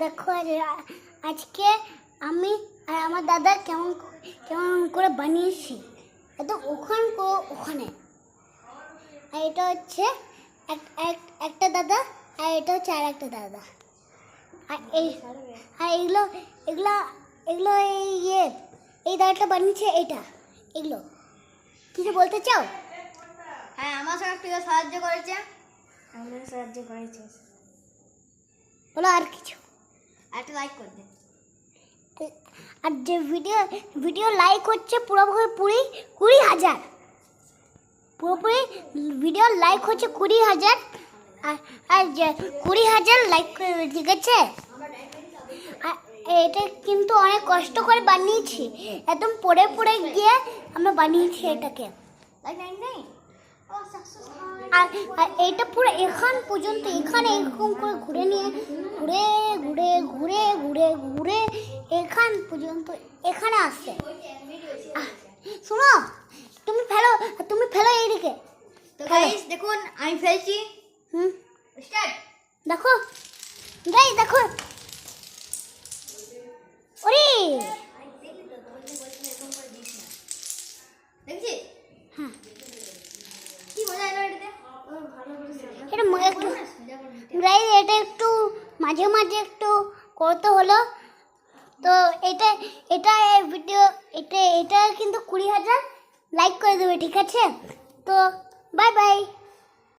দেখো আজকে আমি আর আমার দাদা কেমন কেমন করে বানিয়েছি। এটা ওখানে আর এটা হচ্ছে একটা দাদা আর এটা হচ্ছে আর একটা দাদা। আর এগুলো এগুলো এগুলো এই দাদাটা বানিয়েছে এটা। এগুলো কিছু বলতে চাও? হ্যাঁ, আমার সঙ্গে একটু সাহায্য করেছে। বলো আর কিছু। একটা লাইক করে দে। আর যে ভিডিও লাইক হচ্ছে পুরোপুরি 20,000। পুরোপুরি ভিডিও লাইক হচ্ছে 20,000। আর যে 20,000 লাইক, ঠিক আছে? আর এটা কিন্তু অনেক কষ্ট করে বানিয়েছি, একদম পড়ে গিয়ে আমরা বানিয়েছি এটাকে। আর এইটা পুরো এখান পর্যন্ত এখানে এরকম করে ঘুরে নিয়ে ঘুরে এখান পর্যন্ত এখানে আসছে। শোনো, তুমি ফেলো এইদিকে। তো গাইস দেখুন আমি ফেলছি। স্টার্ট। দেখো গাইস, দেখো। ওরে দেখছি। হ্যাঁ, কি মজা এলো এটাতে। এটা একটু মাঝে মাঝে একটু করতে হলো। তো এটা ভিডিও এটা কিন্তু 20,000 লাইক করে দেবে, ঠিক আছে? তো বাই বাই।